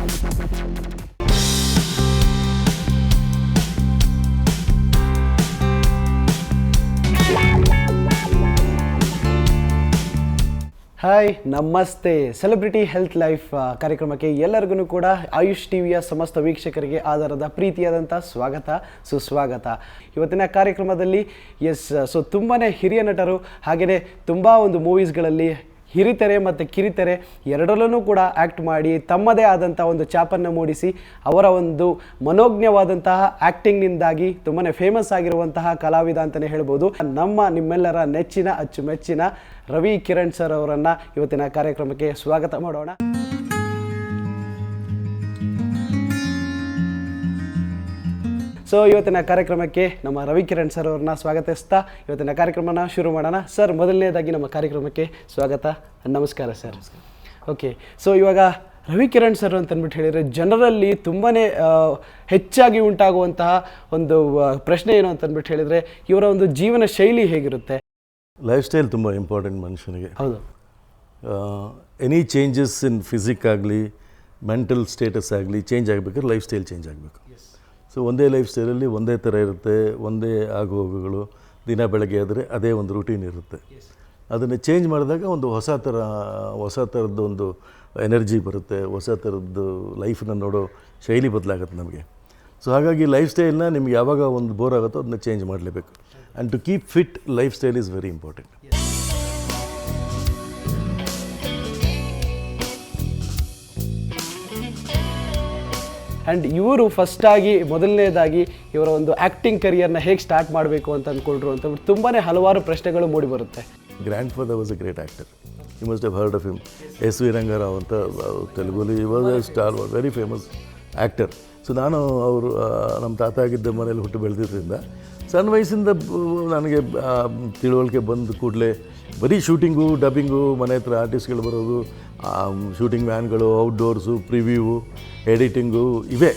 Hi ನಮಸ್ತೆ. Celebrity health life ಕಾರ್ಯಕ್ರಮಕ್ಕೆ ಎಲ್ಲರಿಗೂ ಕೂಡ ಆಯುಷ್ ಟಿವಿಯ ಸಮಸ್ತ ವೀಕ್ಷಕರಿಗೆ ಆಧಾರದ ಪ್ರೀತಿಯಾದಂಥ ಸ್ವಾಗತ ಸುಸ್ವಾಗತ. ಇವತ್ತಿನ ಕಾರ್ಯಕ್ರಮದಲ್ಲಿ ತುಂಬಾ ಹಿರಿಯ ನಟರು ಹಾಗೆಯೇ ತುಂಬ ಒಂದು ಮೂವೀಸ್ಗಳಲ್ಲಿ ಹಿರಿತೆರೆ ಮತ್ತು ಕಿರಿತೆರೆ ಎರಡರಲ್ಲೂ ಕೂಡ ಆ್ಯಕ್ಟ್ ಮಾಡಿ ತಮ್ಮದೇ ಆದಂಥ ಒಂದು ಛಾಪನ್ನು ಮೂಡಿಸಿ ಅವರ ಒಂದು ಮನೋಜ್ಞವಾದಂತಹ ಆ್ಯಕ್ಟಿಂಗ್ನಿಂದಾಗಿ ತುಂಬಾ ಫೇಮಸ್ ಆಗಿರುವಂತಹ ಕಲಾವಿದ ಅಂತಲೇ ಹೇಳ್ಬೋದು. ನಿಮ್ಮೆಲ್ಲರ ನೆಚ್ಚಿನ ಅಚ್ಚುಮೆಚ್ಚಿನ ರವಿ ಕಿರಣ್ ಸರ್ ಅವರನ್ನು ಇವತ್ತಿನ ಕಾರ್ಯಕ್ರಮಕ್ಕೆ ಸ್ವಾಗತ ಮಾಡೋಣ. ಇವತ್ತಿನ ಕಾರ್ಯಕ್ರಮಕ್ಕೆ ನಮ್ಮ ರವಿ ಕಿರಣ್ ಸರ್ ಅವ್ರನ್ನ ಸ್ವಾಗತಿಸ್ತಾ ಇವತ್ತಿನ ಕಾರ್ಯಕ್ರಮನ ಶುರು ಮಾಡೋಣ. ಸರ್, ಮೊದಲನೇದಾಗಿ ನಮ್ಮ ಕಾರ್ಯಕ್ರಮಕ್ಕೆ ಸ್ವಾಗತ, ನಮಸ್ಕಾರ ಸರ್. ಓಕೆ, ಇವಾಗ ರವಿ ಕಿರಣ್ ಸರ್ ಅಂತಂದ್ಬಿಟ್ಟು ಹೇಳಿದರೆ ಜನರಲ್ಲಿ ತುಂಬಾ ಹೆಚ್ಚಾಗಿ ಉಂಟಾಗುವಂತಹ ಒಂದು ಪ್ರಶ್ನೆ ಏನು ಅಂತಂದ್ಬಿಟ್ಟು ಹೇಳಿದರೆ ಇವರ ಒಂದು ಜೀವನ ಶೈಲಿ ಹೇಗಿರುತ್ತೆ? ಲೈಫ್ ಸ್ಟೈಲ್ ತುಂಬ ಇಂಪಾರ್ಟೆಂಟ್ ಮನುಷ್ಯನಿಗೆ. ಹೌದು. ಎನಿ ಚೇಂಜಸ್ ಇನ್ ಫಿಸಿಕ್ ಆಗಲಿ ಮೆಂಟಲ್ ಸ್ಟೇಟಸ್ ಆಗಲಿ ಚೇಂಜ್ ಆಗಬೇಕಾದ್ರೆ ಲೈಫ್ ಸ್ಟೈಲ್ ಚೇಂಜ್ ಆಗಬೇಕು. ಒಂದೇ ಲೈಫ್ ಸ್ಟೈಲಲ್ಲಿ ಒಂದೇ ಥರ ಇರುತ್ತೆ, ಒಂದೇ ಆಗುಹೋಗುಗಳು. ದಿನ ಬೆಳಗ್ಗೆ ಆದರೆ ಅದೇ ಒಂದು ರೂಟೀನ್ ಇರುತ್ತೆ. ಅದನ್ನು ಚೇಂಜ್ ಮಾಡಿದಾಗ ಒಂದು ಹೊಸ ಥರದ್ದು ಒಂದು ಎನರ್ಜಿ ಬರುತ್ತೆ, ಹೊಸ ಥರದ್ದು ಲೈಫನ್ನ ನೋಡೋ ಶೈಲಿ ಬದಲಾಗುತ್ತೆ ನಮಗೆ. ಹಾಗಾಗಿ ಲೈಫ್ ಸ್ಟೈಲ್ನ ನಿಮ್ಗೆ ಯಾವಾಗ ಒಂದು ಬೋರ್ ಆಗುತ್ತೋ ಅದನ್ನ ಚೇಂಜ್ ಮಾಡಲೇಬೇಕು. And to keep fit lifestyle is very important. And ಇವರು ಮೊದಲನೇದಾಗಿ ಇವರ ಒಂದು ಆ್ಯಕ್ಟಿಂಗ್ ಕರಿಯರ್ನ ಹೇಗೆ ಸ್ಟಾರ್ಟ್ ಮಾಡಬೇಕು ಅಂತ ಅಂದ್ಕೊಂಡ್ರು ಅಂತ ತುಂಬಾ ಹಲವಾರು ಪ್ರಶ್ನೆಗಳು ಮೂಡಿ ಬರುತ್ತೆ. Grandfather was a great actor. You must have heard of him. S V Rangarao ಅಂತ ತೆಲುಗುಲಿ was a star, very famous actor. ನಾನು ನಮ್ಮ ತಾತ ಆಗಿದ್ದ ಮನೇಲಿ ಹುಟ್ಟು ಬೆಳೆದಿದ್ದರಿಂದ ಸಣ್ಣ ವಯಸ್ಸಿಂದ ನನಗೆ ತಿಳುವಳಿಕೆ ಬಂದ ಕೂಡಲೇ ಬರೀ ಶೂಟಿಂಗು, ಡಬ್ಬಿಂಗು, ಮನೆ ಹತ್ರ ಆರ್ಟಿಸ್ಟ್ಗಳು ಬರೋದು, ಶೂಟಿಂಗ್ ವ್ಯಾನ್ಗಳು, ಔಟ್ಡೋರ್ಸು, ಪ್ರಿವ್ಯೂ, ಎಡಿಟಿಂಗು ಇವೇ.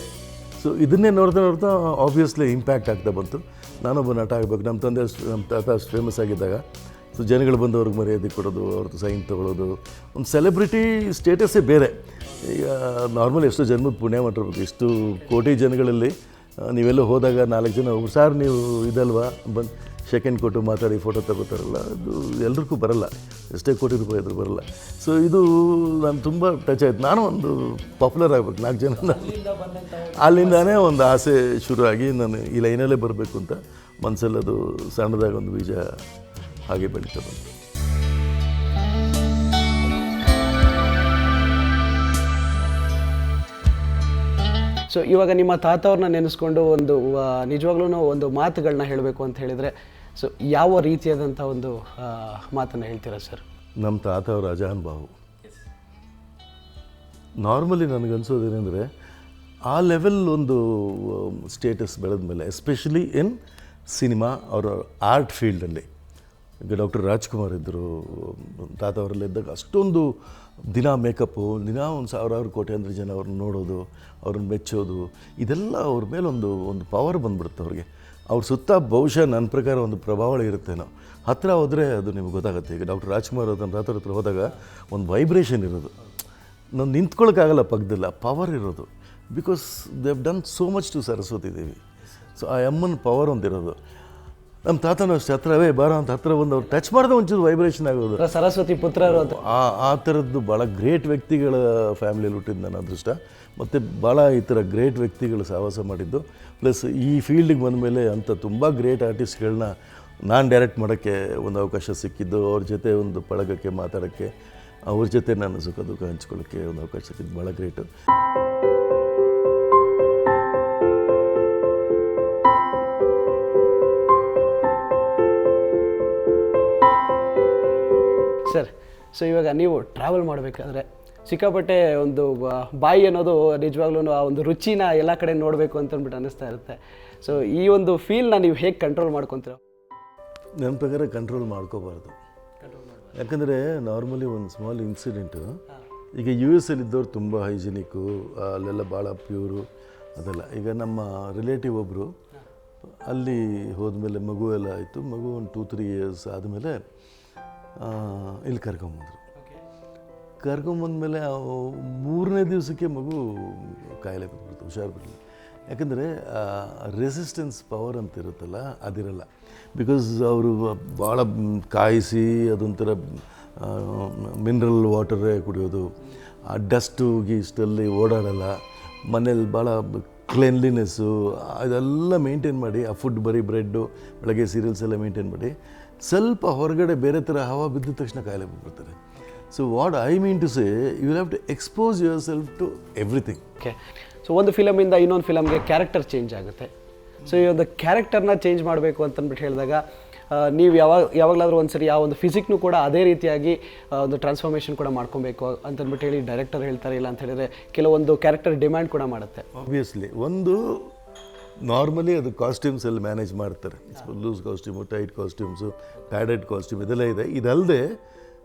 ಇದನ್ನೇ ನೋಡ್ತಾ ಆಬ್ವಿಯಸ್ಲಿ ಇಂಪ್ಯಾಕ್ಟ್ ಆಗ್ತಾ ಬಂತು. ನಾನೊಬ್ಬ ನಟ ಆಗಬೇಕು. ನಮ್ಮ ತಾತ ಅಷ್ಟು ಫೇಮಸ್ ಆಗಿದ್ದಾಗ ಜನಗಳು ಬಂದು ಅವ್ರಿಗೆ ಮರ್ಯಾದೆ ಕೊಡೋದು, ಅವ್ರದ್ದು ಸೈನ್ ತೊಗೊಳೋದು, ಒಂದು ಸೆಲೆಬ್ರಿಟಿ ಸ್ಟೇಟಸ್ಸೇ ಬೇರೆ. ಈಗ ನಾರ್ಮಲ್ ಎಷ್ಟೋ ಜನ್ಮದ ಪುಣ್ಯ ಮಾಡಿರ್ಬೇಕು. ಇಷ್ಟು ಕೋಟಿ ಜನಗಳಲ್ಲಿ ನೀವೆಲ್ಲ ಹೋದಾಗ 4 ಜನ ಸಾರ್ ನೀವು ಇದಲ್ವಾ ಬಂದು ಸೆಕೆಂಡ್ ಕೊಟ್ಟು ಮಾತಾಡಿ ಫೋಟೋ ತಗೋತಾರಲ್ಲ, ಅದು ಎಲ್ರಿಗೂ ಬರಲ್ಲ. ಎಷ್ಟೇ ಕೋಟಿ ರೂಪಾಯಿ ಇದ್ರೂ ಬರಲ್ಲ. ಇದು ನಾನು ತುಂಬ ಟಚ್ ಆಯಿತು. ನಾನು ಒಂದು ಪಾಪ್ಯುಲರ್ ಆಗಬೇಕು 4 ಜನ. ಅಲ್ಲಿಂದಾನೇ ಒಂದು ಆಸೆ ಶುರುವಾಗಿ ನಾನು ಈ ಲೈನಲ್ಲೇ ಬರಬೇಕು ಅಂತ ಮನಸ್ಸಲ್ಲಿ ಅದು ಸಣ್ಣದಾಗಿ ಒಂದು ಬೀಜ ಹಾಗೆ ಬೆಳೀತಾ ಬಂತು. ಇವಾಗ ನಿಮ್ಮ ತಾತವ್ರನ್ನ ನೆನೆಸ್ಕೊಂಡು ಒಂದು ನಿಜವಾಗ್ಲೂ ಒಂದು ಮಾತುಗಳನ್ನ ಹೇಳಬೇಕು ಅಂತ ಹೇಳಿದರೆ ಯಾವ ರೀತಿಯಾದಂಥ ಒಂದು ಮಾತನ್ನು ಹೇಳ್ತೀರಾ ಸರ್? ನಮ್ಮ ತಾತವ್ರ ಅಜಾನುಭಾವು. ನಾರ್ಮಲಿ ನನಗನ್ಸೋದೇನೆಂದರೆ ಆ ಲೆವೆಲ್ ಒಂದು ಸ್ಟೇಟಸ್ ಬೆಳೆದ ಮೇಲೆ, ಎಸ್ಪೆಷಲಿ ಇನ್ ಸಿನಿಮಾ ಅವರ ಆರ್ಟ್ ಫೀಲ್ಡಲ್ಲಿ. ಈಗ ಡಾಕ್ಟರ್ ರಾಜ್ಕುಮಾರ್ ಇದ್ದರು, ತಾತವರೆಲ್ಲ ಇದ್ದಾಗ ಅಷ್ಟೊಂದು ದಿನ ಮೇಕಪ್ಪು, ದಿನ ಒಂದು 1000 ಕೋಟ್ಯಾಂತರ ಜನ ಅವ್ರನ್ನ ನೋಡೋದು, ಅವ್ರನ್ನ ಮೆಚ್ಚೋದು, ಇದೆಲ್ಲ ಅವ್ರ ಮೇಲೆ ಒಂದು ಪವರ್ ಬಂದ್ಬಿಡುತ್ತೆ ಅವ್ರಿಗೆ. ಅವ್ರ ಸುತ್ತ ಬಹುಶಃ ನನ್ನ ಪ್ರಕಾರ ಒಂದು ಪ್ರಭಾವಳಿ ಇರುತ್ತೇನೋ. ಹತ್ತಿರ ಹೋದರೆ ಅದು ನಿಮ್ಗೆ ಗೊತ್ತಾಗುತ್ತೆ. ಈಗ ಡಾಕ್ಟರ್ ರಾಜ್ಕುಮಾರ್ ಅವ್ರ ತಾತರ ಹತ್ರ ಹೋದಾಗ ಒಂದು ವೈಬ್ರೇಷನ್ ಇರೋದು, ನಾನು ನಿಂತ್ಕೊಳ್ಳೋಕ್ಕಾಗಲ್ಲ ಪಕ್ಕದಲ್ಲ, ಪವರ್ ಇರೋದು. Because they have done so much to Saraswati Devi. ಆ ಅಮ್ಮನ ಪವರ್ ಒಂದಿರೋದು. ನಮ್ಮ ತಾತನೂ ಅಷ್ಟೇ, ಹತ್ರವೇ ಬಾರೋ ಅಂತ ಹತ್ರ ಬಂದು ಅವ್ರು ಟಚ್ ಮಾಡಿದ್ರೆ ಒಂಚೂರು ವೈಬ್ರೇಷನ್ ಆಗೋದು. ಸರಸ್ವತಿ ಪುತ್ರರು ಅಂತ ಆ ಥರದ್ದು ಭಾಳ ಗ್ರೇಟ್ ವ್ಯಕ್ತಿಗಳ ಫ್ಯಾಮಿಲಿಯಲ್ಲಿ ಹುಟ್ಟಿದ್ದು ನನ್ನ ಅದೃಷ್ಟ. ಮತ್ತು ಭಾಳ ಈ ಥರ ಗ್ರೇಟ್ ವ್ಯಕ್ತಿಗಳು ಸಹವಾಸ ಮಾಡಿದ್ದು. ಪ್ಲಸ್ ಈ ಫೀಲ್ಡಿಗೆ ಬಂದ ಮೇಲೆ ಅಂಥ ತುಂಬ ಗ್ರೇಟ್ ಆರ್ಟಿಸ್ಟ್ಗಳನ್ನ ನಾನು ಡೈರೆಕ್ಟ್ ಮಾಡೋಕ್ಕೆ ಒಂದು ಅವಕಾಶ ಸಿಕ್ಕಿದ್ದು, ಅವ್ರ ಜೊತೆ ಒಂದು ಪಳಗಕ್ಕೆ, ಮಾತಾಡೋಕ್ಕೆ, ಅವ್ರ ಜೊತೆ ನಾನು ಸುಖ ದುಃಖ ಹಂಚ್ಕೊಳ್ಳೋಕ್ಕೆ ಒಂದು ಅವಕಾಶ ಸಿಕ್ಕಿದ್ದು ಭಾಳ ಗ್ರೇಟು. ಸರ್, ಇವಾಗ ನೀವು ಟ್ರಾವೆಲ್ ಮಾಡಬೇಕಾದ್ರೆ ಸಿಕ್ಕಾಪಟ್ಟೆ ಒಂದು ಬಾಯಿ ಅನ್ನೋದು ನಿಜವಾಗ್ಲೂ ಆ ಒಂದು ರುಚಿನ ಎಲ್ಲ ಕಡೆ ನೋಡಬೇಕು ಅಂತಂದ್ಬಿಟ್ಟು ಅನ್ನಿಸ್ತಾ ಇರುತ್ತೆ. ಈ ಒಂದು ಫೀಲ್ನ ನೀವು ಹೇಗೆ ಕಂಟ್ರೋಲ್ ಮಾಡ್ಕೊತೀರ? ನನ್ನ ಪ್ರಕಾರ ಕಂಟ್ರೋಲ್ ಮಾಡ್ಕೋಬಾರ್ದು. ಯಾಕಂದರೆ ನಾರ್ಮಲಿ ಒಂದು ಸ್ಮಾಲ್ ಇನ್ಸಿಡೆಂಟು, ಈಗ US ಅಲ್ಲಿದ್ದವ್ರು ತುಂಬ ಹೈಜಿನಿಕ್ಕು, ಅಲ್ಲೆಲ್ಲ ಭಾಳ ಪ್ಯೂರು ಅದೆಲ್ಲ. ಈಗ ನಮ್ಮ ರಿಲೇಟಿವ್ ಒಬ್ಬರು ಅಲ್ಲಿ ಹೋದ್ಮೇಲೆ ಮಗು ಎಲ್ಲ ಆಯಿತು. ಮಗು ಒಂದು 2-3 ಇಯರ್ಸ್ ಆದಮೇಲೆ ಇಲ್ಲಿ ಕರ್ಕೊಂಬಂದರು. ಕರ್ಕೊಂಬಂದಮೇಲೆ 3ನೇ ದಿವಸಕ್ಕೆ ಮಗು ಕಾಯಿಲೆ ಬಿಟ್ಬಿಡ್ತು, ಹುಷಾರು ಬಿಡಲಿ. ಯಾಕಂದರೆ ರೆಸಿಸ್ಟೆನ್ಸ್ ಪವರ್ ಅಂತ ಇರುತ್ತಲ್ಲ ಅದಿರಲ್ಲ. ಬಿಕಾಸ್ ಅವರು ಭಾಳ ಕಾಯಿಸಿ ಅದೊಂಥರ ಮಿನರಲ್ ವಾಟರೇ ಕುಡಿಯೋದು, ಆ ಡಸ್ಟು ಗೀಸ್ಟಲ್ಲಿ ಓಡಾಡಲ್ಲ, ಮನೇಲಿ ಭಾಳ ಕ್ಲೆನ್ಲಿನೆಸ್ಸು ಅದೆಲ್ಲ ಮೇಂಟೈನ್ ಮಾಡಿ, ಆ ಫುಡ್ ಬರೀ ಬ್ರೆಡ್ಡು ಬೆಳಗ್ಗೆ ಸೀರಿಯಲ್ಸ್ ಎಲ್ಲ ಮೇಂಟೈನ್ ಮಾಡಿ, ಸ್ವಲ್ಪ ಹೊರಗಡೆ ಬೇರೆ ಥರ ಹವಾ ಬಿದ್ದ ತಕ್ಷಣ ಕಾಯಿಲೆ ಬಿಟ್ಬಿಡ್ತಾರೆ. So what I mean to say, you have to expose yourself to everything. Okay, so ಒಂದು ಫಿಲಮಿಂದ ಇನ್ನೊಂದು ಫಿಲಮ್ಗೆ ಕ್ಯಾರೆಕ್ಟರ್ ಚೇಂಜ್ ಆಗುತ್ತೆ. ಸೊ ಈ ಒಂದು ಕ್ಯಾರೆಕ್ಟರ್ನ ಚೇಂಜ್ ಮಾಡಬೇಕು ಅಂತಂದ್ಬಿಟ್ಟು ಹೇಳಿದಾಗ ನೀವು ಯಾವಾಗಲಾದರೂ ಒಂದು ಸರಿ ಆ ಒಂದು ಫಿಸಿಕ್ನು ಕೂಡ ಅದೇ ರೀತಿಯಾಗಿ ಒಂದು ಟ್ರಾನ್ಸ್ಫಾರ್ಮೇಷನ್ ಕೂಡ ಮಾಡ್ಕೊಬೇಕು ಅಂತಂದ್ಬಿಟ್ಟು ಹೇಳಿ ಡೈರೆಕ್ಟರ್ ಹೇಳ್ತಾರೆ, ಇಲ್ಲ ಅಂತ ಹೇಳಿದರೆ ಕೆಲವೊಂದು ಕ್ಯಾರೆಕ್ಟರ್ ಡಿಮ್ಯಾಂಡ್ ಕೂಡ ಮಾಡುತ್ತೆ. ಆಬ್ವಿಯಸ್ಲಿ ಒಂದು ನಾರ್ಮಲಿ ಅದು ಕಾಸ್ಟ್ಯೂಮ್ಸ್ ಎಲ್ಲ ಮ್ಯಾನೇಜ್ ಮಾಡ್ತಾರೆ, loose costume, tight costumes, padded costume ಇದೆಲ್ಲ ಇದೆ. ಇದಲ್ಲದೆ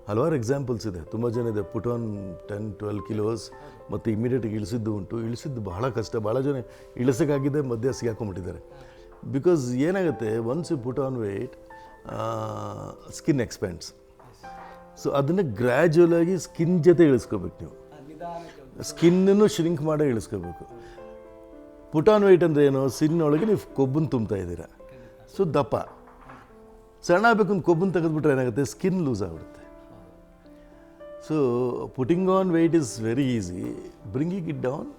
ಹಲವಾರು ಎಕ್ಸಾಂಪಲ್ಸ್ ಇದೆ, ತುಂಬ ಜನ ಇದೆ. ಪುಟ್ ಆನ್ 10-12 ಕಿಲೋಸ್ ಮತ್ತು ಇಮಿಡಿಯೇಟಾಗಿ ಇಳಿಸಿದ್ದು ಉಂಟು. ಇಳಿಸಿದ್ದು ಬಹಳ ಕಷ್ಟ, ಭಾಳ ಜನ ಇಳಿಸೋಕ್ಕಾಗಿದೆ ಮಧ್ಯೆ ಸಿಗಾಕೊಂಡ್ಬಿಟ್ಟಿದ್ದಾರೆ. ಬಿಕಾಸ್ ಏನಾಗುತ್ತೆ, once you put on weight skin expands. So ಅದನ್ನು ಗ್ರ್ಯಾಜುವಲ್ ಆಗಿ ಸ್ಕಿನ್ ಜೊತೆ ಇಳಿಸ್ಕೋಬೇಕು. ನೀವು ಸ್ಕಿನ್ನನ್ನು ಶ್ರಿಂಕ್ ಮಾಡೇ ಇಳಿಸ್ಕೋಬೇಕು. ಪುಟ್ ಆನ್ ವೆಯ್ಟ್ ಅಂದರೆ ಏನು, ಸ್ಕಿನ್ ಒಳಗೆ ನೀವು ಕೊಬ್ಬನ್ನು ತುಂಬ್ತಾ ಇದ್ದೀರಾ. ಸೊ ದಪ್ಪ ಸಣ್ಣ ಆಗಬೇಕು ಅಂತ ಕೊಬ್ಬನ್ನು ತೆಗೆದುಬಿಟ್ರೆ ಏನಾಗುತ್ತೆ, ಸ್ಕಿನ್ ಲೂಸ್ ಆಗಿಬಿಡುತ್ತೆ. So putting on weight is very easy, bringing it down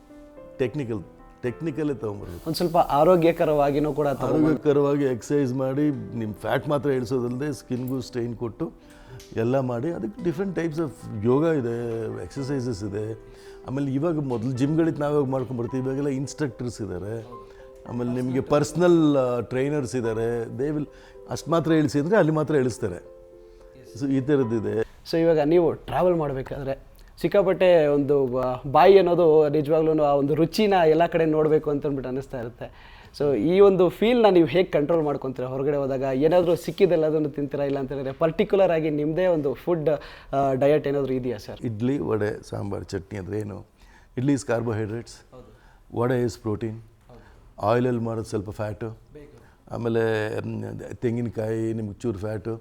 ಟೆಕ್ನಿಕಲ್ಲೇ ತೊಗೊಂಬರ್ಬೇಕು. ಒಂದು ಸ್ವಲ್ಪ ಆರೋಗ್ಯಕರವಾಗಿಯೂ ಕೂಡ ಆರೋಗ್ಯಕರವಾಗಿ ಎಕ್ಸಸೈಸ್ ಮಾಡಿ, ನಿಮ್ಮ ಫ್ಯಾಟ್ ಮಾತ್ರ ಇಳಿಸೋದಲ್ಲದೆ ಸ್ಕಿನ್ಗೂ ಸ್ಟ್ರೈನ್ ಕೊಟ್ಟು ಎಲ್ಲ ಮಾಡಿ, ಅದಕ್ಕೆ ಡಿಫ್ರೆಂಟ್ ಟೈಪ್ಸ್ ಆಫ್ ಯೋಗ ಇದೆ, ಎಕ್ಸಸೈಸಸ್ ಇದೆ. ಆಮೇಲೆ ಇವಾಗ ಮೊದಲು ಜಿಮ್ಗಳಿಗೆ ನಾವಾಗ ಮಾಡ್ಕೊಂಡ್ಬರ್ತೀವಿ, ಇವಾಗೆಲ್ಲ ಇನ್ಸ್ಟ್ರಕ್ಟರ್ಸ್ ಇದ್ದಾರೆ, ಆಮೇಲೆ ನಿಮಗೆ ಪರ್ಸ್ನಲ್ ಟ್ರೈನರ್ಸ್ ಇದ್ದಾರೆ. ದೇ ವಿಲ್ ಅಷ್ಟು ಮಾತ್ರ ಇಳಿಸಿದರೆ ಅಲ್ಲಿ ಮಾತ್ರ ಇಳಿಸ್ತಾರೆ. ಸೊ ಈ ಥರದ್ದಿದೆ. ಸೊ ಇವಾಗ ನೀವು ಟ್ರಾವೆಲ್ ಮಾಡಬೇಕಾದ್ರೆ ಸಿಕ್ಕಾಪಟ್ಟೆ ಒಂದು ಬಾಯಿ ಅನ್ನೋದು ನಿಜವಾಗ್ಲೂ ಆ ಒಂದು ರುಚಿನ ಎಲ್ಲ ಕಡೆ ನೋಡಬೇಕು ಅಂತಂದ್ಬಿಟ್ಟು ಅನ್ನಿಸ್ತಾ ಇರುತ್ತೆ. ಸೊ ಈ ಒಂದು ಫೀಲ್ನ ನೀವು ಹೇಗೆ ಕಂಟ್ರೋಲ್ ಮಾಡ್ಕೊತೀರಾ? ಹೊರಗಡೆ ಹೋದಾಗ ಏನಾದರೂ ಸಿಕ್ಕಿದ್ದೆಲ್ಲ ಅದನ್ನು ತಿಂತೀರಾ, ಇಲ್ಲ ಅಂತ ಹೇಳಿದ್ರೆ ಪರ್ಟಿಕ್ಯುಲರ್ ಆಗಿ ನಿಮ್ಮದೇ ಒಂದು ಫುಡ್ ಡಯಟ್ ಏನಾದರೂ ಇದೆಯಾ ಸರ್? ಇಡ್ಲಿ, ವಡೆ, ಸಾಂಬಾರು, ಚಟ್ನಿ ಅಂದರೆ ಏನು? Idli is carbohydrates, vada is protein, ಆಯಿಲಲ್ಲಿ ಮಾಡೋದು ಸ್ವಲ್ಪ ಫ್ಯಾಟು, ಆಮೇಲೆ ತೆಂಗಿನಕಾಯಿ ನಿಮ್ಗೆ ಚೂರು fat,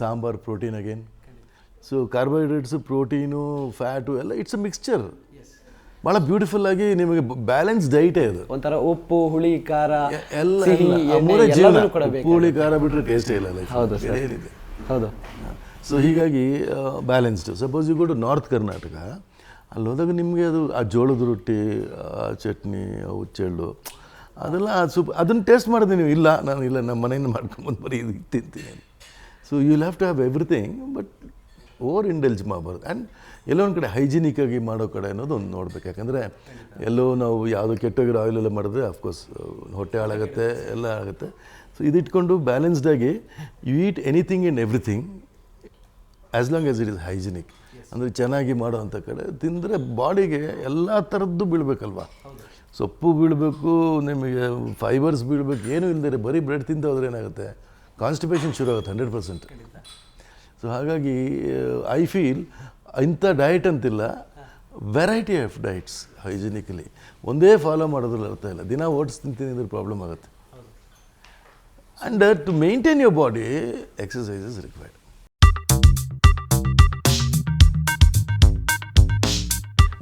sambar protein again. So carbohydrates, protein, fat ಎಲ್ಲ ಇಟ್ಸ್ ಅ ಮಿಕ್ಸ್ಚರ್. ಭಾಳ ಬ್ಯೂಟಿಫುಲ್ ಆಗಿ ನಿಮಗೆ ಬ್ಯಾಲೆನ್ಸ್ ಡೈಟೇ ಅದು. ಒಂಥರ ಉಪ್ಪು, ಹುಳಿ, ಖಾರ ಎಲ್ಲ ಮೂರೇ ಜೀವನ. ಉಪ್ಪು, ಹುಳಿ, ಖಾರ ಬಿಟ್ಟರೆ ಟೇಸ್ಟೇ ಇಲ್ಲ ಲೈಫ್. ಹೌದು ಏನಿದೆ. ಹೌದು. ಸೊ ಹೀಗಾಗಿ balanced. Suppose you go to north Karnataka, ಅಲ್ಲಿ ಹೋದಾಗ ನಿಮಗೆ ಅದು ಆ ಜೋಳದ ರೊಟ್ಟಿ, ಚಟ್ನಿ, ಹುಚ್ಚೆಳ್ಳು ಅದೆಲ್ಲ ಅದನ್ನು ಟೇಸ್ಟ್ ಮಾಡಿದೆ ನೀವು. ಇಲ್ಲ ನಾನು ಇಲ್ಲ ನಮ್ಮ ಮನೆಯಿಂದ ಮಾಡ್ಕೊಂಬಂದು ಬರೀ ಇದು ತಿಂತೀನಿ. So you will have to have everything, but over indulge ಮಾಡಬಾರ್ದು. ಆ್ಯಂಡ್ ಎಲ್ಲೋ ಒಂದು ಕಡೆ ಹೈಜಿನಿಕ್ಕಾಗಿ ಮಾಡೋ ಕಡೆ ಅನ್ನೋದು ಒಂದು ನೋಡ್ಬೇಕು. ಯಾಕಂದರೆ ಎಲ್ಲೋ ನಾವು ಯಾವುದೋ ಕೆಟ್ಟೋಗಿರೋ ಆಯಿಲೆಲ್ಲ ಮಾಡಿದ್ರೆ ಅಫ್ಕೋರ್ಸ್ ಹೊಟ್ಟೆ ಹಾಳಾಗುತ್ತೆ, ಎಲ್ಲ ಆಗುತ್ತೆ. ಸೊ ಇದಿಟ್ಕೊಂಡು ಬ್ಯಾಲೆನ್ಸ್ಡಾಗಿ you eat anything and everything as long as it is hygienic. ಅಂದರೆ ಚೆನ್ನಾಗಿ ಮಾಡೋ ಅಂಥ ಕಡೆ ತಿಂದರೆ ಬಾಡಿಗೆ ಎಲ್ಲ ಥರದ್ದು ಬೀಳಬೇಕಲ್ವ. ಸೊಪ್ಪು ಬೀಳಬೇಕು, ನಿಮಗೆ ಫೈಬರ್ಸ್ ಬೀಳಬೇಕು, ಏನೂ ಇಲ್ಲದೆ ಬರೀ ಬ್ರೆಡ್ ತಿಂತ ಹೋದ್ರೆ ಏನಾಗುತ್ತೆ, ಕಾನ್ಸ್ಟಿಪೇಷನ್ ಶುರು ಆಗುತ್ತೆ 100%. ಸೊ ಹಾಗಾಗಿ ಐ ಫೀಲ್ ಇಂಥ ಡಯಟ್ ಅಂತಿಲ್ಲ, ವೆರೈಟಿ ಆಫ್ ಡಯಟ್ಸ್ ಹೈಜಿನಿಕಲಿ. ಒಂದೇ ಫಾಲೋ ಮಾಡೋದ್ರಲ್ಲಿ ಅರ್ಥ ಇಲ್ಲ. ದಿನ ಓಟ್ಸ್ ತಿಂತೀನಿ ಅಂದರೆ ಪ್ರಾಬ್ಲಮ್ ಆಗುತ್ತೆ. And to maintain your body exercise is required.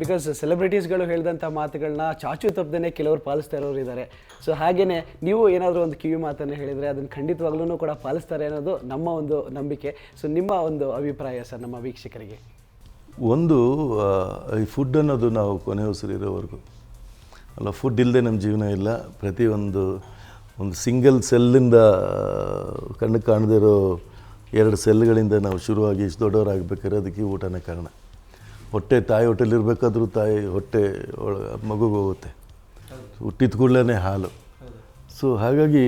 Because ಸೆಲೆಬ್ರಿಟೀಸ್ಗಳು ಹೇಳಿದಂಥ ಮಾತುಗಳನ್ನ ಚಾಚು ತಪ್ಪದೇ ಕೆಲವರು ಪಾಲಿಸ್ತಾ ಇರೋರು ಇದ್ದಾರೆ. ಸೊ ಹಾಗೆಯೇ ನೀವು ಏನಾದರೂ ಒಂದು ಕಿವಿ ಮಾತನ್ನು ಹೇಳಿದರೆ ಅದನ್ನು ಖಂಡಿತವಾಗ್ಲೂ ಕೂಡ ಪಾಲಿಸ್ತಾರೆ ಅನ್ನೋದು ನಮ್ಮ ಒಂದು ನಂಬಿಕೆ. ಸೊ ನಿಮ್ಮ ಒಂದು ಅಭಿಪ್ರಾಯ ಸರ್ ನಮ್ಮ ವೀಕ್ಷಕರಿಗೆ? ಒಂದು ಈ ಫುಡ್ ಅನ್ನೋದು ನಾವು ಕೊನೆ ಉಸಿರು ಇರೋವರೆಗೂ ಅಲ್ಲ, ಫುಡ್ ಇಲ್ಲದೆ ನಮ್ಮ ಜೀವನ ಇಲ್ಲ. ಪ್ರತಿಯೊಂದು ಸಿಂಗಲ್ ಸೆಲ್ಲಿಂದ ಕಣ್ಣಿಗೆ ಕಾಣದೇ ಇರೋ 2 ಸೆಲ್ಗಳಿಂದ ನಾವು ಶುರುವಾಗಿ ಇಷ್ಟು ದೊಡ್ಡವರಾಗಬೇಕಾದ್ರೆ ಅದಕ್ಕೆ ಊಟನೇ ಕಾರಣ. ಹೊಟ್ಟೆ ತಾಯಿ ಹೊಟ್ಟೆಲಿರಬೇಕಾದ್ರೂ ತಾಯಿ ಹೊಟ್ಟೆ ಮಗುಗೆ ಹೋಗುತ್ತೆ, ಹುಟ್ಟಿದ ಕೂಡಲೇ ಹಾಲು. ಸೊ ಹಾಗಾಗಿ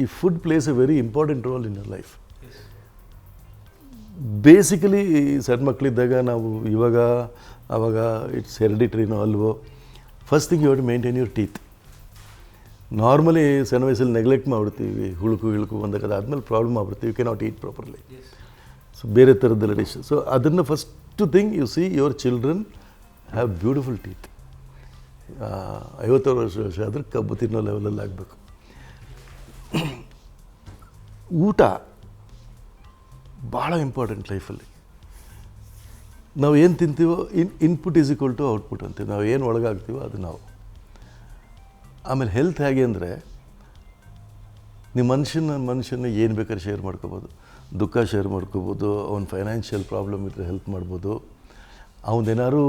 ಈ food plays a very important role in your life. Basically ಸಣ್ಣ ಮಕ್ಕಳಿದ್ದಾಗ ನಾವು ಇವಾಗ ಆವಾಗ ಇಟ್ಸ್ ಹೆರಿಡಿಟ್ರಿನೋ ಅಲ್ವೋ, first thing you have to maintain your teeth. Normally ಸಣ್ಣ ವಯಸ್ಸಲ್ಲಿ ನೆಗ್ಲೆಕ್ಟ್ ಮಾಡಿಬಿಡ್ತೀವಿ, ಹುಳುಕು ಬಂದಾಗ ಅದಾದಮೇಲೆ ಪ್ರಾಬ್ಲಮ್ ಆಗ್ಬಿಡ್ತೀವಿ, you cannot eat properly. So ಬೇರೆ ಥರದ್ದೆಲ್ಲ ಡಿಶ್. ಸೊ ಅದನ್ನು first thing you see your children have beautiful teeth. 50 ವರ್ಷ ಆದರೆ ಕಬ್ಬು ತಿನ್ನೋ ಲೆವೆಲಲ್ಲಿ ಆಗಬೇಕು. ಊಟ ಭಾಳ ಇಂಪಾರ್ಟೆಂಟ್ ಲೈಫಲ್ಲಿ. ನಾವು ಏನು ತಿಂತೀವೋ input is equal to output ಅಂತೀವಿ. ನಾವು ಏನು ಒಳಗಾಗ್ತೀವೋ ಅದು ನಾವು. ಆಮೇಲೆ ಹೆಲ್ತ್ ಹೇಗೆ ಅಂದರೆ, ನೀವು ಮನುಷ್ಯನ ಏನು ಬೇಕಾದ್ರೆ ಶೇರ್ ಮಾಡ್ಕೋಬೋದು. ದುಃಖ ಶೇರ್ ಮಾಡ್ಕೋಬೋದು, ಅವ್ನ ಫೈನಾನ್ಷಿಯಲ್ ಪ್ರಾಬ್ಲಮ್ ಇದ್ದರೆ ಹೆಲ್ಪ್ ಮಾಡ್ಬೋದು, ಅವನೇನಾದ್ರು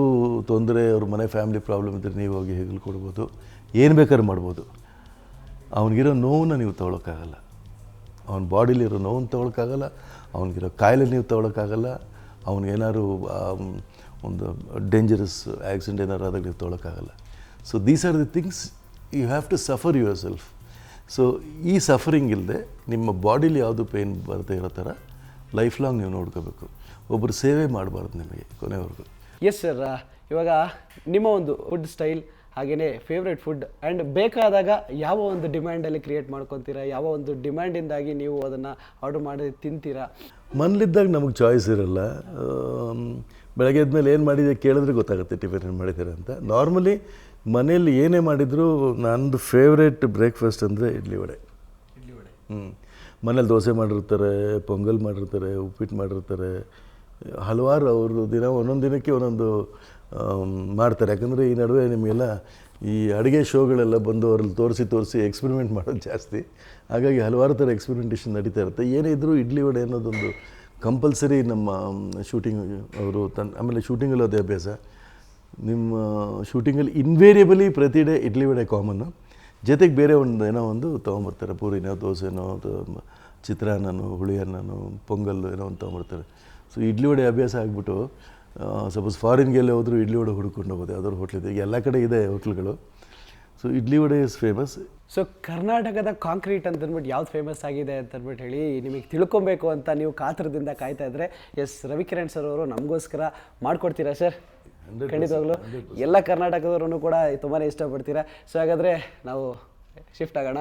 ತೊಂದರೆ ಅವ್ರ ಮನೆ ಫ್ಯಾಮಿಲಿ ಪ್ರಾಬ್ಲಮ್ ಇದ್ದರೆ ನೀವು ಹೋಗಿ ಹೆಗಲು ಕೊಡ್ಬೋದು, ಏನು ಬೇಕಾದ್ರೂ ಮಾಡ್ಬೋದು. ಅವನಿಗಿರೋ ನೋವನ್ನ ನೀವು ತೊಗೊಳಕ್ಕಾಗಲ್ಲ, ಅವನ ಬಾಡಿಲಿರೋ ನೋವನ್ನು ತೊಗೊಳಕ್ಕಾಗಲ್ಲ, ಅವನಿಗಿರೋ ಕಾಯಿಲೆ ನೀವು ತೊಗೊಳಕ್ಕಾಗಲ್ಲ, ಅವನಿಗೇನಾದ್ರು ಒಂದು ಡೇಂಜರಸ್ ಆ್ಯಕ್ಸಿಡೆಂಟ್ ಏನಾದ್ರು ಆದಾಗ ನೀವು ತೊಗೊಳಕ್ಕಾಗಲ್ಲ. So these are the things you have to suffer yourself. So ಈ ಸಫರಿಂಗ್ ಇಲ್ಲದೆ ನಿಮ್ಮ ಬಾಡಿಲಿ ಯಾವುದು ಪೇಯ್ನ್ ಬರದೇ ಇರೋ ಥರ ಲೈಫ್ ಲಾಂಗ್ ನೀವು ನೋಡ್ಕೋಬೇಕು. ಒಬ್ಬರು ಸೇವೆ ಮಾಡಬಾರ್ದು ನಿಮಗೆ ಕೊನೆವರೆಗೂ. ಎಸ್ ಸರ್, ಇವಾಗ ನಿಮ್ಮ ಒಂದು ಫುಡ್ ಸ್ಟೈಲ್ ಹಾಗೆಯೇ ಫೇವ್ರೆಟ್ ಫುಡ್ ಆ್ಯಂಡ್ ಬೇಕಾದಾಗ ಯಾವ ಒಂದು ಡಿಮ್ಯಾಂಡಲ್ಲಿ ಕ್ರಿಯೇಟ್ ಮಾಡ್ಕೊತೀರಾ, ಯಾವ ಒಂದು ಡಿಮ್ಯಾಂಡಿಂದಾಗಿ ನೀವು ಅದನ್ನು ಆರ್ಡರ್ ಮಾಡಿ ತಿಂತೀರಾ? ಮನೇಲಿದ್ದಾಗ ನಮಗೆ ಚಾಯ್ಸ್ ಇರಲ್ಲ. ಬೆಳಗ್ಗೆ ಎದ್ಮೇಲೆ ಏನು ಮಾಡಿದೆ ಕೇಳಿದ್ರೆ ಗೊತ್ತಾಗುತ್ತೆ ಟಿಫಿನ್ ಏನು ಮಾಡಿದ್ದೀರ ಅಂತ. ನಾರ್ಮಲಿ ಮನೇಲಿ ಏನೇ ಮಾಡಿದರೂ ನಂದು ಫೇವ್ರೇಟ್ ಬ್ರೇಕ್ಫಾಸ್ಟ್ ಅಂದರೆ ಇಡ್ಲಿ ವಡೆ. ಮನೇಲಿ ದೋಸೆ ಮಾಡಿರ್ತಾರೆ, ಪೊಂಗಲ್ ಮಾಡಿರ್ತಾರೆ, ಉಪ್ಪಿಟ್ಟು ಮಾಡಿರ್ತಾರೆ, ಹಲವಾರು ಅವರು ಒಂದೊಂದು ದಿನಕ್ಕೆ ಒಂದೊಂದು ಮಾಡ್ತಾರೆ. ಯಾಕಂದರೆ ಈ ನಡುವೆ ನಿಮಗೆಲ್ಲ ಈ ಅಡುಗೆ ಶೋಗಳೆಲ್ಲ ಬಂದು ಅವ್ರಲ್ಲಿ ತೋರಿಸಿ ಎಕ್ಸ್ಪೆರಿಮೆಂಟ್ ಮಾಡೋದು ಜಾಸ್ತಿ. ಹಾಗಾಗಿ ಹಲವಾರು ಥರ ಎಕ್ಸ್ಪೆರಿಮೆಂಟೇಷನ್ ನಡೀತಾ ಇರುತ್ತೆ. ಏನೇ ಇದ್ದರೂ ಇಡ್ಲಿ ವಡೆ ಅನ್ನೋದೊಂದು ಕಂಪಲ್ಸರಿ ನಮ್ಮ ಶೂಟಿಂಗ್ ಅವರು ಆಮೇಲೆ ಶೂಟಿಂಗಲ್ಲೂ ಅದೇ ಅಭ್ಯಾಸ. ನಿಮ್ಮ ಶೂಟಿಂಗಲ್ಲಿ ಇನ್ವೇರಿಯಬಲಿ ಪ್ರತಿ ಡೇ ಇಡ್ಲಿ ವಡೆ ಕಾಮನ್ನು, ಜೊತೆಗೆ ಬೇರೆ ಒಂದು ತೊಗೊಂಬರ್ತಾರೆ, ಪೂರಿನೋ ದೋಸೆನೋ ಚಿತ್ರಾನ್ನನೋ ಹುಳಿಯನ್ನನೋ ಪೊಂಗಲ್ಲು ಏನೋ ಒಂದು ತೊಗೊಂಬರ್ತಾರೆ. ಸೊ ಇಡ್ಲಿ ವಡೆ ಅಭ್ಯಾಸ ಆಗಿಬಿಟ್ಟು ಸಪೋಸ್ ಫಾರಿನ್ಗೆಲ್ಲ ಹೋದರೂ ಇಡ್ಲಿ ವಡೆ ಹುಡ್ಕೊಂಡು ಹೋಗೋದು. ಯಾವ್ದಾದ್ರು ಹೋಟ್ಲಿದೆ, ಈಗ ಎಲ್ಲ ಕಡೆ ಇದೆ ಹೋಟ್ಲ್ಗಳು. So idli vada is famous. So ಕರ್ನಾಟಕದ ಕಾಂಕ್ರೀಟ್ ಅಂತಂದ್ಬಿಟ್ಟು ಯಾವ್ದು ಫೇಮಸ್ ಆಗಿದೆ ಅಂತಂದ್ಬಿಟ್ಟು ಹೇಳಿ ನಿಮಗೆ ತಿಳ್ಕೊಬೇಕು ಅಂತ ನೀವು ಕಾತರದಿಂದ ಕಾಯ್ತಾ ಇದ್ದರೆ, ಎಸ್ ರವಿಕಿರಣ್ ಸರ್ ಅವರು ನಮಗೋಸ್ಕರ ಮಾಡಿಕೊಡ್ತೀರಾ ಸರ್? ಖಂಡಿತವಾಗ್ಲೂ ಎಲ್ಲ ಕರ್ನಾಟಕದವ್ರೂ ಕೂಡ ತುಂಬಾ ಇಷ್ಟಪಡ್ತೀರಾ. ಸೊ ಹಾಗಾದರೆ ನಾವು ಶಿಫ್ಟ್ ಆಗೋಣ.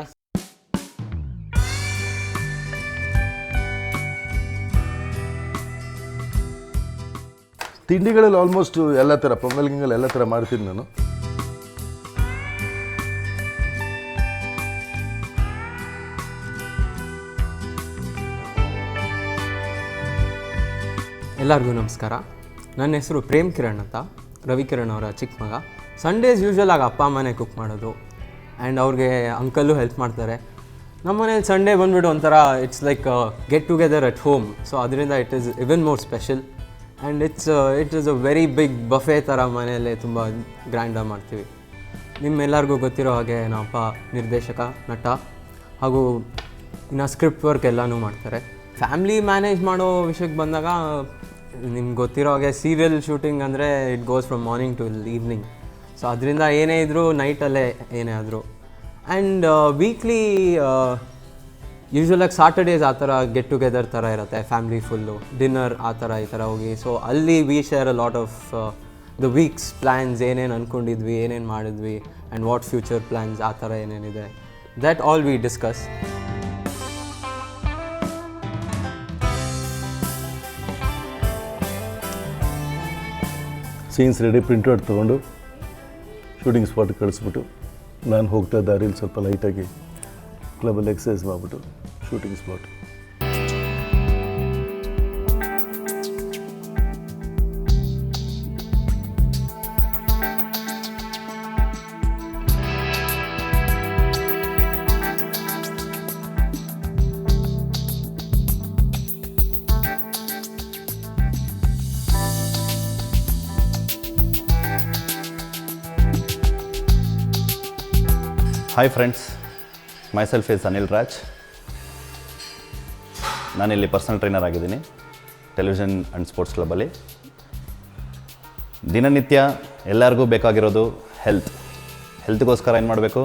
ತಿಂಡಿಗಳಲ್ಲಿ ಆಲ್ಮೋಸ್ಟ್ ಎಲ್ಲ ಥರ ಪೊಂಗಲ್ ಗಿಂಗಲ್ ಎಲ್ಲ ಥರ ಮಾಡ್ತೀನಿ ನಾನು. ಎಲ್ಲರಿಗೂ ನಮಸ್ಕಾರ. ನನ್ನ ಹೆಸರು ಪ್ರೇಮ್ ಕಿರಣ್ ಅಂತ, ರವಿಕಿರಣ್ ಅವರ ಚಿಕ್ಕ ಮಗ. ಸಂಡೇಸ್ ಯೂಶ್ವಲ್ ಆಗಿ ಅಪ್ಪ ಅಮ್ಮನೇ ಕುಕ್ ಮಾಡೋದು ಆ್ಯಂಡ್ ಅವ್ರಿಗೆ ಅಂಕಲ್ಲು ಹೆಲ್ಪ್ ಮಾಡ್ತಾರೆ. ನಮ್ಮ ಮನೇಲಿ ಸಂಡೇ ಬಂದುಬಿಟ್ಟು ಒಂಥರ it's like get together at home. So ಅದರಿಂದ it is even more special and it is a very big buffet ಥರ ಮನೆಯಲ್ಲೇ ತುಂಬ ಗ್ರ್ಯಾಂಡಾಗಿ ಮಾಡ್ತೀವಿ. ನಿಮ್ಮೆಲ್ಲರಿಗೂ ಗೊತ್ತಿರೋ ಹಾಗೆ ನಮ್ಮಪ್ಪ ನಿರ್ದೇಶಕ, ನಟ ಹಾಗೂ ಇನ್ನು ಸ್ಕ್ರಿಪ್ಟ್ ವರ್ಕ್ ಎಲ್ಲನೂ ಮಾಡ್ತಾರೆ. ಫ್ಯಾಮ್ಲಿ ಮ್ಯಾನೇಜ್ ಮಾಡೋ ವಿಷಯಕ್ಕೆ ಬಂದಾಗ ನಿಮ್ಗೆ ಗೊತ್ತಿರೋ ಹಾಗೆ ಸೀರಿಯಲ್ ಶೂಟಿಂಗ್ ಅಂದರೆ it goes from morning to evening. So ಅದರಿಂದ ಏನೇ ಇದ್ದರೂ ನೈಟಲ್ಲೇ ಏನೇ ಆದರೂ. ಆ್ಯಂಡ್ ವೀಕ್ಲಿ ಯೂಶ್ವಲಾಗಿ ಸಾಟರ್ಡೇಸ್ ಆ ಥರ ಗೆಟ್ ಟುಗೆದರ್ ಥರ ಇರುತ್ತೆ, ಫ್ಯಾಮ್ಲಿ ಫುಲ್ಲು ಡಿನ್ನರ್ ಆ ಥರ ಈ ಥರ ಹೋಗಿ. ಸೊ ಅಲ್ಲಿ V share a lot of the weeks plans, ಏನೇನು ಅಂದ್ಕೊಂಡಿದ್ವಿ, ಏನೇನು ಮಾಡಿದ್ವಿ ಆ್ಯಂಡ್ ವಾಟ್ ಫ್ಯೂಚರ್ ಪ್ಲ್ಯಾನ್ಸ್ ಆ ಥರ ಏನೇನಿದೆ, that all we discuss. Scenes ready printout ತೊಗೊಂಡು ಶೂಟಿಂಗ್ ಸ್ಪಾಟಿಗೆ ಕಳಿಸ್ಬಿಟ್ಟು ನಾನು ಹೋಗ್ತಾ ದಾರಿಲಿ ಸ್ವಲ್ಪ ಲೈಟಾಗಿ ಕ್ಲಬಲ್ಲಿ ಎಕ್ಸಸೈಸ್ ಮಾಡಿಬಿಟ್ಟು shooting spot. Hi friends, myself is Anil Raj. ನಾನಿಲ್ಲಿ ಪರ್ಸನಲ್ ಟ್ರೈನರ್ ಆಗಿದ್ದೀನಿ ಟೆಲಿವಿಷನ್ ಆ್ಯಂಡ್ ಸ್ಪೋರ್ಟ್ಸ್ ಕ್ಲಬ್ಬಲ್ಲಿ. ದಿನನಿತ್ಯ ಎಲ್ಲರಿಗೂ ಬೇಕಾಗಿರೋದು ಹೆಲ್ತ್ಗೋಸ್ಕರ ಏನು ಮಾಡಬೇಕು?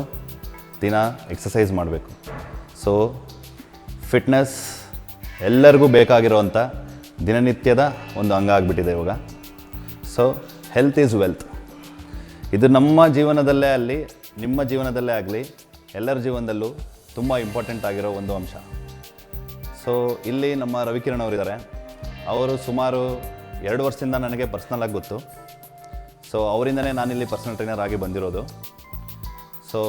ದಿನ ಎಕ್ಸಸೈಸ್ ಮಾಡಬೇಕು. ಸೊ ಫಿಟ್ನೆಸ್ ಎಲ್ಲರಿಗೂ ಬೇಕಾಗಿರೋವಂಥ ದಿನನಿತ್ಯದ ಒಂದು ಅಂಗ ಆಗಿಬಿಟ್ಟಿದೆ ಇವಾಗ. So health is wealth. ಇದು ನಮ್ಮ ಜೀವನದಲ್ಲೇ ಅಲ್ಲಿ ನಿಮ್ಮ ಜೀವನದಲ್ಲೇ ಆಗಲಿ ಎಲ್ಲರ ಜೀವನದಲ್ಲೂ ತುಂಬ ಇಂಪಾರ್ಟೆಂಟ್ ಆಗಿರೋ ಒಂದು ಅಂಶ. ಸೊ ಇಲ್ಲಿ ನಮ್ಮ ರವಿಕಿರಣ್ ಅವರಿದ್ದಾರೆ. ಅವರು ಸುಮಾರು 2 ವರ್ಷದಿಂದ ನನಗೆ ಪರ್ಸ್ನಲಾಗಿ ಗೊತ್ತು. ಸೊ ಅವರಿಂದನೇ ನಾನಿಲ್ಲಿ ಪರ್ಸನಲ್ ಟ್ರೈನರ್ ಆಗಿ ಬಂದಿರೋದು. ಸೊ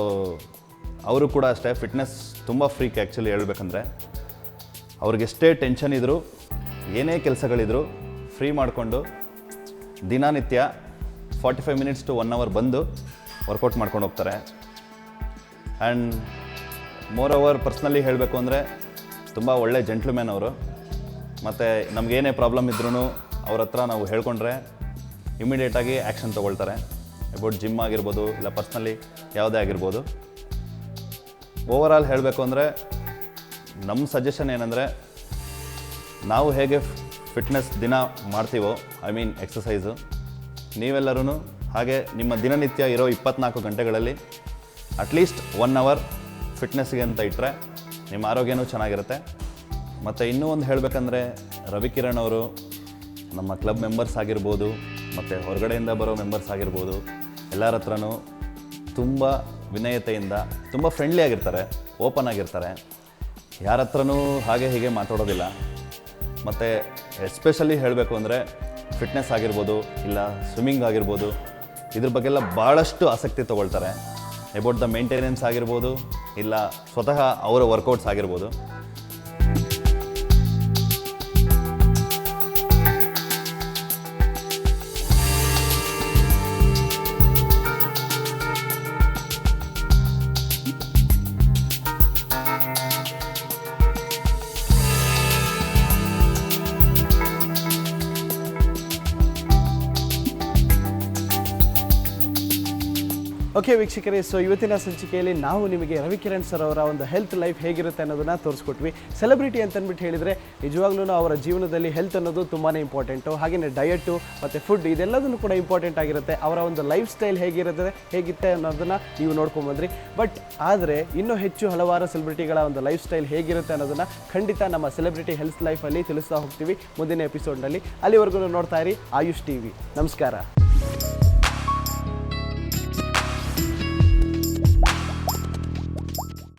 ಅವರು ಕೂಡ ಅಷ್ಟೇ ಫಿಟ್ನೆಸ್ ತುಂಬ ಫ್ರೀಕ್. ಆ್ಯಕ್ಚುಲಿ ಹೇಳ್ಬೇಕಂದ್ರೆ ಅವ್ರಿಗೆಷ್ಟೇ ಟೆನ್ಷನ್ ಇದ್ದರೂ ಏನೇ ಕೆಲಸಗಳಿದ್ರೂ ಫ್ರೀ ಮಾಡಿಕೊಂಡು ದಿನನಿತ್ಯ 45 ಮಿನಿಟ್ಸ್ ಟು 1 ಅವರ್ ಬಂದು ವರ್ಕೌಟ್ ಮಾಡ್ಕೊಂಡು ಹೋಗ್ತಾರೆ. ಆ್ಯಂಡ್ ಮೋರ್ ಓವರ್ ಪರ್ಸ್ನಲಿ ಹೇಳಬೇಕು ಅಂದರೆ ತುಂಬ ಒಳ್ಳೆ ಜೆಂಟ್ಲ್ಮ್ಯಾನ್ ಅವರು. ಮತ್ತು ನಮಗೇನೇ ಪ್ರಾಬ್ಲಮ್ ಇದ್ರೂ ಅವ್ರ ಹತ್ರ ನಾವು ಹೇಳ್ಕೊಂಡ್ರೆ ಇಮಿಡಿಯೇಟಾಗಿ ಆ್ಯಕ್ಷನ್ ತೊಗೊಳ್ತಾರೆ. ಅಬೌಟ್ ಜಿಮ್ ಆಗಿರ್ಬೋದು ಇಲ್ಲ ಪರ್ಸ್ನಲಿ ಯಾವುದೇ ಆಗಿರ್ಬೋದು. ಓವರಾಲ್ ಹೇಳಬೇಕು ಅಂದರೆ ನಮ್ಮ ಸಜೆಷನ್ ಏನಂದರೆ, ನಾವು ಹೇಗೆ ಫಿಟ್ನೆಸ್ ದಿನ ಮಾಡ್ತೀವೋ, ಐ ಮೀನ್ ಎಕ್ಸಸೈಸು, ನೀವೆಲ್ಲರೂ ಹಾಗೆ ನಿಮ್ಮ ದಿನನಿತ್ಯ ಇರೋ 24 ಗಂಟೆಗಳಲ್ಲಿ ಅಟ್ಲೀಸ್ಟ್ 1 ಅವರ್ ಫಿಟ್ನೆಸ್ಗೆ ಅಂತ ಇಟ್ಟರೆ ನಿಮ್ಮ ಆರೋಗ್ಯನೂ ಚೆನ್ನಾಗಿರುತ್ತೆ. ಮತ್ತು ಇನ್ನೂ ಒಂದು ಹೇಳಬೇಕಂದ್ರೆ, ರವಿಕಿರಣ್ ಅವರು ನಮ್ಮ ಕ್ಲಬ್ ಮೆಂಬರ್ಸ್ ಆಗಿರ್ಬೋದು ಮತ್ತು ಹೊರಗಡೆಯಿಂದ ಬರೋ ಮೆಂಬರ್ಸ್ ಆಗಿರ್ಬೋದು, ಎಲ್ಲರ ಹತ್ರನೂ ತುಂಬ ವಿನಯತೆಯಿಂದ ತುಂಬ ಫ್ರೆಂಡ್ಲಿ ಆಗಿರ್ತಾರೆ, ಓಪನ್ ಆಗಿರ್ತಾರೆ. ಯಾರ ಹತ್ರನೂ ಹಾಗೆ ಹೀಗೆ ಮಾತಾಡೋದಿಲ್ಲ. ಮತ್ತು ಎಸ್ಪೆಷಲಿ ಹೇಳಬೇಕು ಅಂದರೆ ಫಿಟ್ನೆಸ್ ಆಗಿರ್ಬೋದು ಇಲ್ಲ ಸ್ವಿಮ್ಮಿಂಗ್ ಆಗಿರ್ಬೋದು, ಇದ್ರ ಬಗ್ಗೆಲ್ಲ ಭಾಳಷ್ಟು ಆಸಕ್ತಿ ತೊಗೊಳ್ತಾರೆ. ಅಬೌಟ್ ದ ಮೇಂಟೆನೆನ್ಸ್ ಆಗಿರ್ಬೋದು ಇಲ್ಲ ಸ್ವತಃ ಅವರ ವರ್ಕೌಟ್ಸ್ ಆಗಿರ್ಬೋದು. ಓಕೆ ವೀಕ್ಷಕರೇ, ಸೊ ಇವತ್ತಿನ ಸಂಚಿಕೆಯಲ್ಲಿ ನಾವು ನಿಮಗೆ ರವಿಕಿರಣ್ ಸರ್ ಅವರ ಒಂದು ಹೆಲ್ತ್ ಲೈಫ್ ಹೇಗಿರುತ್ತೆ ಅನ್ನೋದನ್ನು ತೋರಿಸ್ಕೊಟ್ವಿ. ಸೆಲೆಬ್ರಿಟಿ ಅಂತಂದ್ಬಿಟ್ಟು ಹೇಳಿದರೆ ನಿಜವಾಗ್ಲೂ ಅವರ ಜೀವನದಲ್ಲಿ ಹೆಲ್ತ್ ಅನ್ನೋದು ತುಂಬಾ ಇಂಪಾರ್ಟೆಂಟು. ಹಾಗೆಯೇ ಡಯಟು ಮತ್ತು ಫುಡ್ ಇದೆಲ್ಲದನ್ನು ಕೂಡ ಇಂಪಾರ್ಟೆಂಟ್ ಆಗಿರುತ್ತೆ. ಅವರ ಒಂದು ಲೈಫ್ ಸ್ಟೈಲ್ ಹೇಗಿರುತ್ತೆ ಅನ್ನೋದನ್ನು ನೀವು ನೋಡ್ಕೊಂಬಂದ್ರಿ. ಬಟ್ ಆದರೆ ಇನ್ನೂ ಹೆಚ್ಚು ಹಲವಾರು ಸೆಲೆಬ್ರಿಟಿಗಳ ಒಂದು ಲೈಫ್ ಸ್ಟೈಲ್ ಹೇಗಿರುತ್ತೆ ಅನ್ನೋದನ್ನು ಖಂಡಿತ ನಮ್ಮ ಸೆಲೆಬ್ರಿಟಿ ಹೆಲ್ತ್ ಲೈಫಲ್ಲಿ ತಿಳಿಸ್ತಾ ಹೋಗ್ತೀವಿ ಮುಂದಿನ ಎಪಿಸೋಡ್ನಲ್ಲಿ. ಅಲ್ಲಿವರೆಗೂ ನೋಡ್ತಾ ಇರಿ ಆಯುಷ್ ಟಿವಿ. ನಮಸ್ಕಾರ.